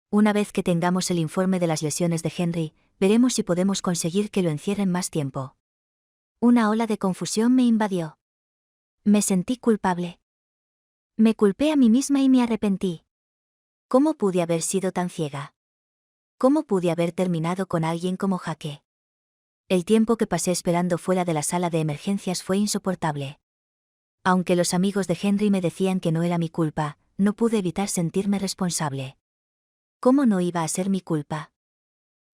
Una vez que tengamos el informe de las lesiones de Henry, veremos si podemos conseguir que lo encierren más tiempo. Una ola de confusión me invadió. Me sentí culpable. Me culpé a mí misma y me arrepentí. ¿Cómo pude haber sido tan ciega? ¿Cómo pude haber terminado con alguien como Jake? El tiempo que pasé esperando fuera de la sala de emergencias fue insoportable. Aunque los amigos de Henry me decían que no era mi culpa, no pude evitar sentirme responsable. ¿Cómo no iba a ser mi culpa?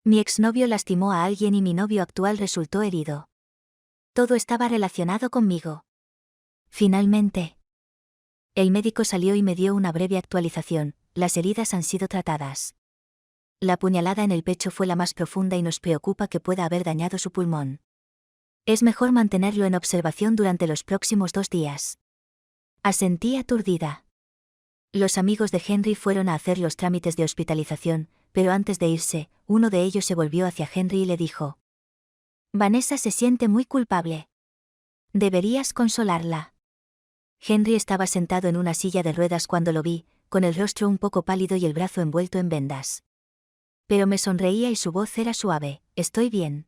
Mi exnovio lastimó a alguien y mi novio actual resultó herido. Todo estaba relacionado conmigo. Finalmente, el médico salió y me dio una breve actualización, las heridas han sido tratadas. La puñalada en el pecho fue la más profunda y nos preocupa que pueda haber dañado su pulmón. Es mejor mantenerlo en observación durante los próximos 2 días. Asentí aturdida. Los amigos de Henry fueron a hacer los trámites de hospitalización, pero antes de irse, uno de ellos se volvió hacia Henry y le dijo: Vanessa se siente muy culpable. Deberías consolarla. Henry estaba sentado en una silla de ruedas cuando lo vi, con el rostro un poco pálido y el brazo envuelto en vendas. Pero me sonreía y su voz era suave, estoy bien.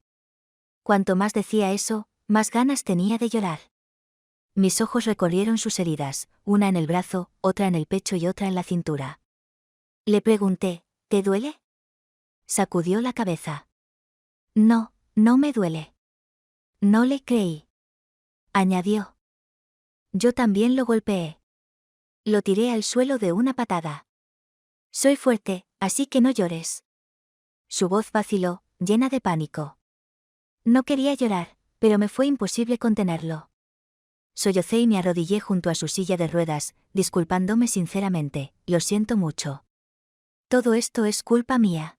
Cuanto más decía eso, más ganas tenía de llorar. Mis ojos recorrieron sus heridas, una en el brazo, otra en el pecho y otra en la cintura. Le pregunté, ¿te duele? Sacudió la cabeza. No, no me duele. No le creí. Añadió. Yo también lo golpeé. Lo tiré al suelo de una patada. Soy fuerte, así que no llores. Su voz vaciló, llena de pánico. No quería llorar, pero me fue imposible contenerlo. Sollocé y me arrodillé junto a su silla de ruedas, disculpándome sinceramente, lo siento mucho. Todo esto es culpa mía.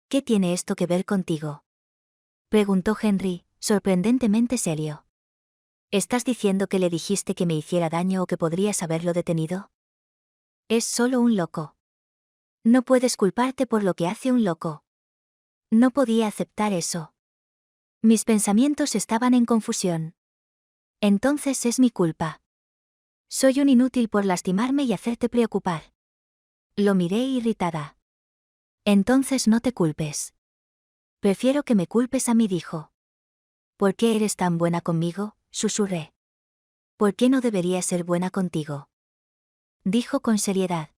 ¿Qué tiene esto que ver contigo? Preguntó Henry, sorprendentemente serio. ¿Estás diciendo que le dijiste que me hiciera daño o que podrías haberlo detenido? Es solo un loco. No puedes culparte por lo que hace un loco. No podía aceptar eso. Mis pensamientos estaban en confusión. Entonces es mi culpa. Soy un inútil por lastimarme y hacerte preocupar. Lo miré irritada. Entonces no te culpes. Prefiero que me culpes a mí, dijo. ¿Por qué eres tan buena conmigo?, susurré. ¿Por qué no debería ser buena contigo? Dijo con seriedad.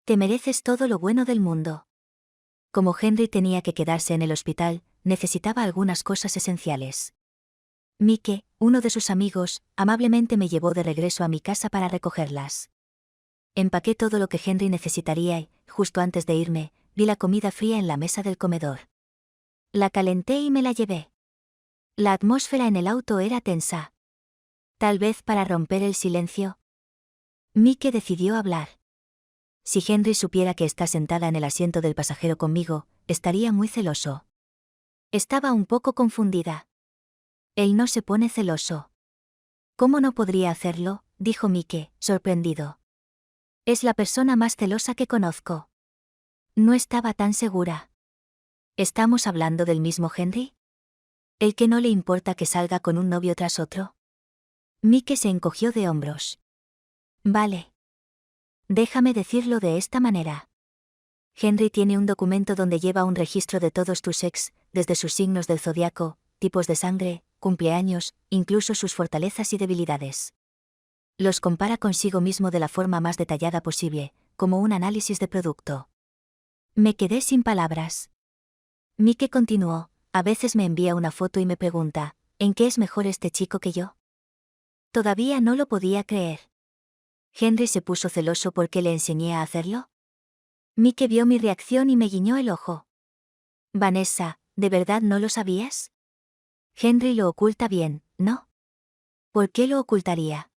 Te mereces todo lo bueno del mundo. Como Henry tenía que quedarse en el hospital, necesitaba algunas cosas esenciales. Mike, uno de sus amigos, amablemente me llevó de regreso a mi casa para recogerlas. Empaqué todo lo que Henry necesitaría y, justo antes de irme, vi la comida fría en la mesa del comedor. La calenté y me la llevé. La atmósfera en el auto era tensa. Tal vez para romper el silencio. Mike decidió hablar. Si Henry supiera que está sentada en el asiento del pasajero conmigo, estaría muy celoso. Estaba un poco confundida. Él no se pone celoso. ¿Cómo no podría hacerlo?, dijo Mike, sorprendido. Es la persona más celosa que conozco. No estaba tan segura. ¿Estamos hablando del mismo Henry? ¿El que no le importa que salga con un novio tras otro? Mike se encogió de hombros. Vale. Déjame decirlo de esta manera. Henry tiene un documento donde lleva un registro de todos tus ex, desde sus signos del zodiaco, tipos de sangre, cumpleaños, incluso sus fortalezas y debilidades. Los compara consigo mismo de la forma más detallada posible, como un análisis de producto. Me quedé sin palabras. Mike continuó, a veces me envía una foto y me pregunta, ¿en qué es mejor este chico que yo? Todavía no lo podía creer. Henry se puso celoso porque le enseñé a hacerlo. Mike vio mi reacción y me guiñó el ojo. Vanessa, ¿de verdad no lo sabías? Henry lo oculta bien, ¿no? ¿Por qué lo ocultaría?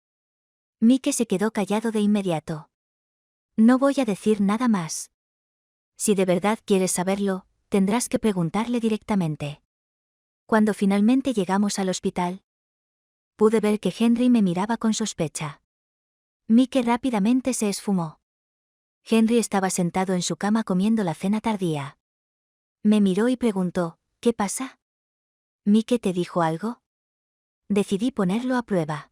Mike se quedó callado de inmediato. No voy a decir nada más. Si de verdad quieres saberlo, tendrás que preguntarle directamente. Cuando finalmente llegamos al hospital, pude ver que Henry me miraba con sospecha. Mike rápidamente se esfumó. Henry estaba sentado en su cama comiendo la cena tardía. Me miró y preguntó, ¿qué pasa? ¿Mike te dijo algo? Decidí ponerlo a prueba.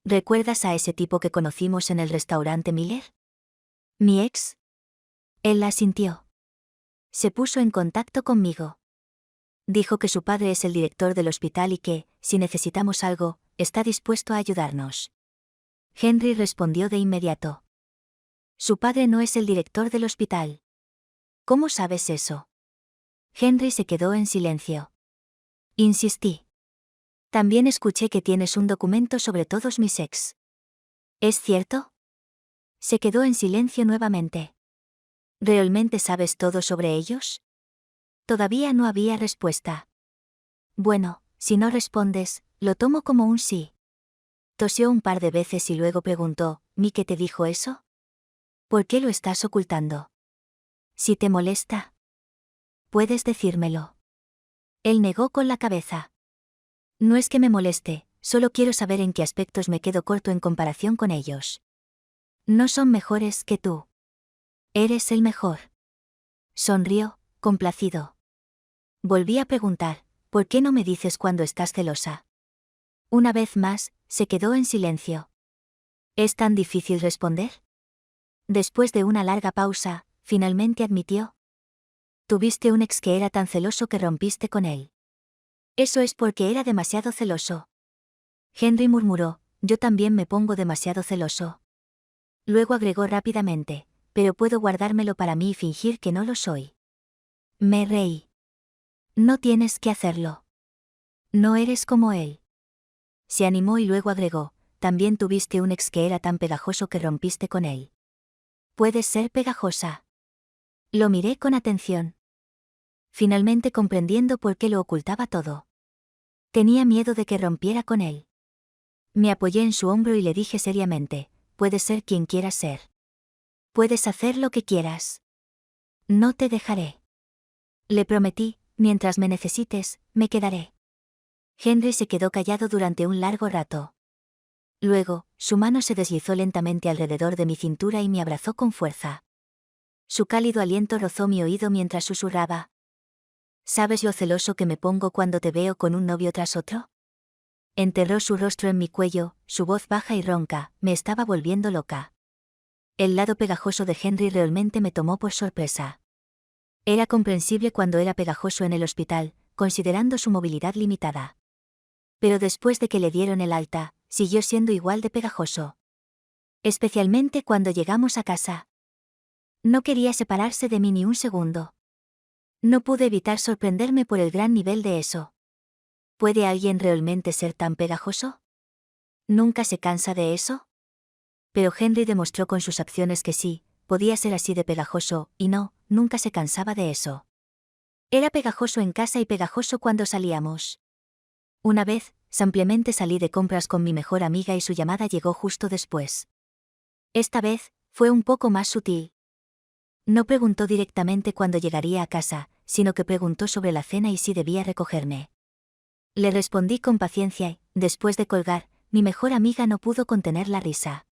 ¿Recuerdas a ese tipo que conocimos en el restaurante Miller? ¿Mi ex? Él asintió. Se puso en contacto conmigo. Dijo que su padre es el director del hospital y que, si necesitamos algo, está dispuesto a ayudarnos. Henry respondió de inmediato. Su padre no es el director del hospital. ¿Cómo sabes eso? Henry se quedó en silencio. Insistí. También escuché que tienes un documento sobre todos mis ex. ¿Es cierto? Se quedó en silencio nuevamente. ¿Realmente sabes todo sobre ellos? Todavía no había respuesta. Bueno, si no respondes, lo tomo como un sí. Tosió un par de veces y luego preguntó, ¿Mike te dijo eso? ¿Por qué lo estás ocultando? Si te molesta, puedes decírmelo. Él negó con la cabeza. No es que me moleste, solo quiero saber en qué aspectos me quedo corto en comparación con ellos. No son mejores que tú. Eres el mejor. Sonrió, complacido. Volví a preguntar, ¿por qué no me dices cuando estás celosa? Una vez más, se quedó en silencio. ¿Es tan difícil responder? Después de una larga pausa, finalmente admitió. Tuviste un ex que era tan celoso que rompiste con él. Eso es porque era demasiado celoso. Henry murmuró, yo también me pongo demasiado celoso. Luego agregó rápidamente, pero puedo guardármelo para mí y fingir que no lo soy. Me reí. No tienes que hacerlo. No eres como él. Se animó y luego agregó, también tuviste un ex que era tan pegajoso que rompiste con él. Puedes ser pegajosa. Lo miré con atención. Finalmente comprendiendo por qué lo ocultaba todo. Tenía miedo de que rompiera con él. Me apoyé en su hombro y le dije seriamente, puedes ser quien quieras ser. Puedes hacer lo que quieras. No te dejaré. Le prometí, mientras me necesites, me quedaré. Henry se quedó callado durante un largo rato. Luego, su mano se deslizó lentamente alrededor de mi cintura y me abrazó con fuerza. Su cálido aliento rozó mi oído mientras susurraba. ¿Sabes lo celoso que me pongo cuando te veo con un novio tras otro? Enterró su rostro en mi cuello, su voz baja y ronca, me estaba volviendo loca. El lado pegajoso de Henry realmente me tomó por sorpresa. Era comprensible cuando era pegajoso en el hospital, considerando su movilidad limitada. Pero después de que le dieron el alta, siguió siendo igual de pegajoso. Especialmente cuando llegamos a casa. No quería separarse de mí ni un segundo. No pude evitar sorprenderme por el gran nivel de eso. ¿Puede alguien realmente ser tan pegajoso? ¿Nunca se cansa de eso? Pero Henry demostró con sus acciones que sí, podía ser así de pegajoso, y no, nunca se cansaba de eso. Era pegajoso en casa y pegajoso cuando salíamos. Una vez, simplemente salí de compras con mi mejor amiga y su llamada llegó justo después. Esta vez, fue un poco más sutil. No preguntó directamente cuándo llegaría a casa, sino que preguntó sobre la cena y si debía recogerme. Le respondí con paciencia y, después de colgar, mi mejor amiga no pudo contener la risa.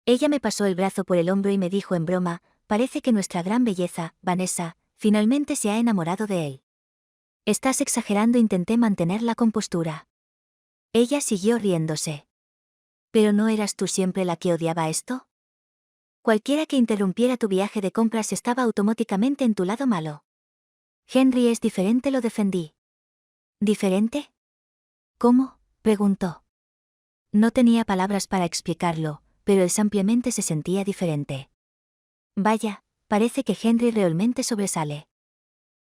Ella me pasó el brazo por el hombro y me dijo en broma, parece que nuestra gran belleza, Vanessa, finalmente se ha enamorado de él. Estás exagerando, intenté mantener la compostura. Ella siguió riéndose. ¿Pero no eras tú siempre la que odiaba esto? Cualquiera que interrumpiera tu viaje de compras estaba automáticamente en tu lado malo. Henry es diferente, lo defendí. ¿Diferente? ¿Cómo?, preguntó. No tenía palabras para explicarlo, pero él simplemente se sentía diferente. Vaya, parece que Henry realmente sobresale.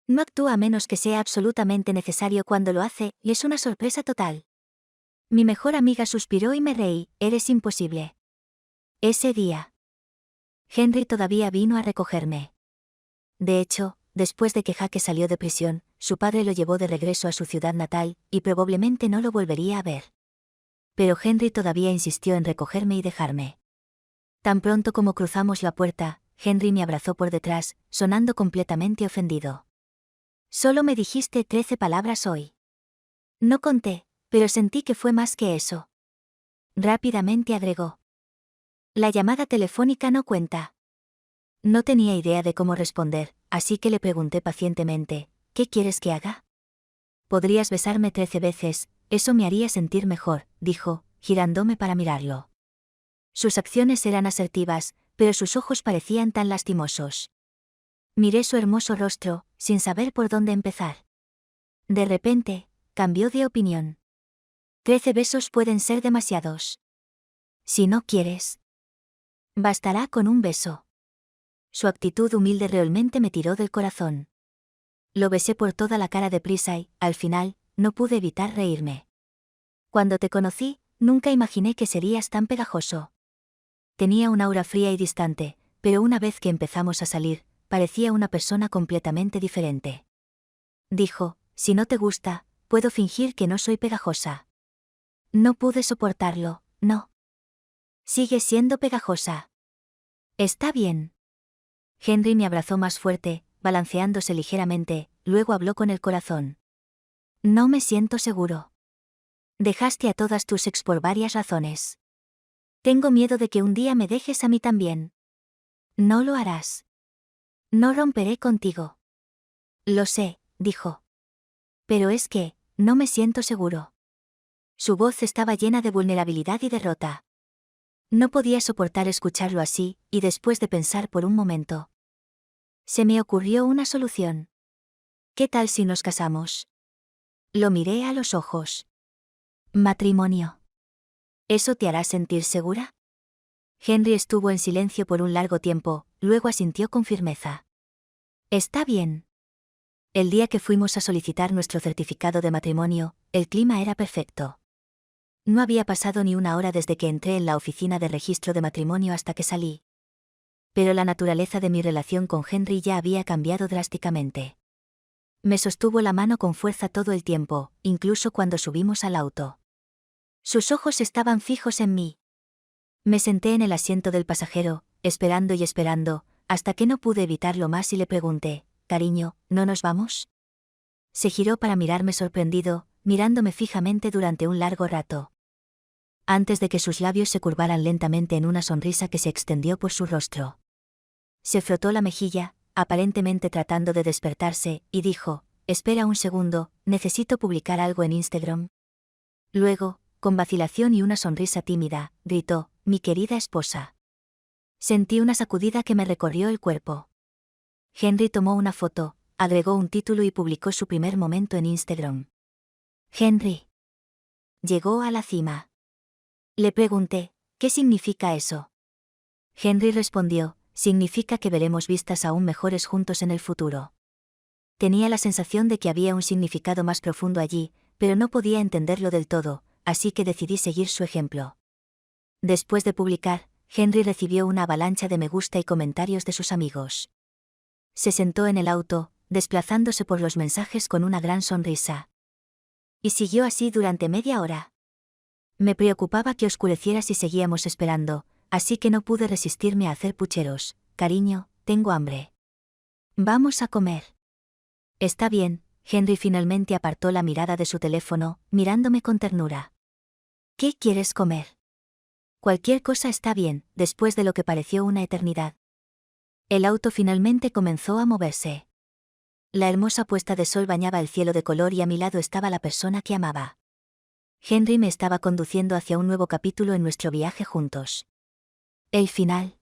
No actúa a menos que sea absolutamente necesario cuando lo hace, y es una sorpresa total. Mi mejor amiga suspiró y me reí, eres imposible. Ese día, Henry todavía vino a recogerme. De hecho, después de que Jake salió de prisión, su padre lo llevó de regreso a su ciudad natal, y probablemente no lo volvería a ver. Pero Henry todavía insistió en recogerme y dejarme. Tan pronto como cruzamos la puerta, Henry me abrazó por detrás, sonando completamente ofendido. Solo me dijiste 13 palabras hoy. No conté, pero sentí que fue más que eso. Rápidamente agregó. La llamada telefónica no cuenta. No tenía idea de cómo responder, así que le pregunté pacientemente, ¿qué quieres que haga? Podrías besarme 13 veces, eso me haría sentir mejor, dijo, girándome para mirarlo. Sus acciones eran asertivas, pero sus ojos parecían tan lastimosos. Miré su hermoso rostro, sin saber por dónde empezar. De repente, cambió de opinión. 13 besos pueden ser demasiados. Si no quieres, bastará con un beso. Su actitud humilde realmente me tiró del corazón. Lo besé por toda la cara deprisa y, al final, no pude evitar reírme. Cuando te conocí, nunca imaginé que serías tan pegajoso. Tenía un aura fría y distante, pero una vez que empezamos a salir, parecía una persona completamente diferente. Dijo, si no te gusta, puedo fingir que no soy pegajosa. No pude soportarlo, no. Sigue siendo pegajosa. Está bien. Henry me abrazó más fuerte, balanceándose ligeramente, luego habló con el corazón. No me siento seguro. Dejaste a todas tus ex por varias razones. Tengo miedo de que un día me dejes a mí también. No lo harás. No romperé contigo. Lo sé, dijo. Pero es que, no me siento seguro. Su voz estaba llena de vulnerabilidad y derrota. No podía soportar escucharlo así, y después de pensar por un momento, se me ocurrió una solución. ¿Qué tal si nos casamos? Lo miré a los ojos. Matrimonio. ¿Eso te hará sentir segura? Henry estuvo en silencio por un largo tiempo, luego asintió con firmeza. Está bien. El día que fuimos a solicitar nuestro certificado de matrimonio, el clima era perfecto. No había pasado ni una hora desde que entré en la oficina de registro de matrimonio hasta que salí. Pero la naturaleza de mi relación con Henry ya había cambiado drásticamente. Me sostuvo la mano con fuerza todo el tiempo, incluso cuando subimos al auto. Sus ojos estaban fijos en mí. Me senté en el asiento del pasajero, esperando y esperando, hasta que no pude evitarlo más y le pregunté, cariño, ¿no nos vamos? Se giró para mirarme sorprendido, mirándome fijamente durante un largo rato. Antes de que sus labios se curvaran lentamente en una sonrisa que se extendió por su rostro. Se frotó la mejilla, aparentemente tratando de despertarse, y dijo, espera un segundo, necesito publicar algo en Instagram. Luego, con vacilación y una sonrisa tímida, gritó, mi querida esposa. Sentí una sacudida que me recorrió el cuerpo. Henry tomó una foto, agregó un título y publicó su primer momento en Instagram. Henry llegó a la cima. Le pregunté, ¿qué significa eso? Henry respondió, significa que veremos vistas aún mejores juntos en el futuro. Tenía la sensación de que había un significado más profundo allí, pero no podía entenderlo del todo, así que decidí seguir su ejemplo. Después de publicar, Henry recibió una avalancha de me gusta y comentarios de sus amigos. Se sentó en el auto, desplazándose por los mensajes con una gran sonrisa. Y siguió así durante media hora. Me preocupaba que oscureciera si seguíamos esperando, así que no pude resistirme a hacer pucheros. Cariño, tengo hambre. Vamos a comer. Está bien, Henry finalmente apartó la mirada de su teléfono, mirándome con ternura. ¿Qué quieres comer? Cualquier cosa está bien, después de lo que pareció una eternidad. El auto finalmente comenzó a moverse. La hermosa puesta de sol bañaba el cielo de color y a mi lado estaba la persona que amaba. Henry me estaba conduciendo hacia un nuevo capítulo en nuestro viaje juntos. El final.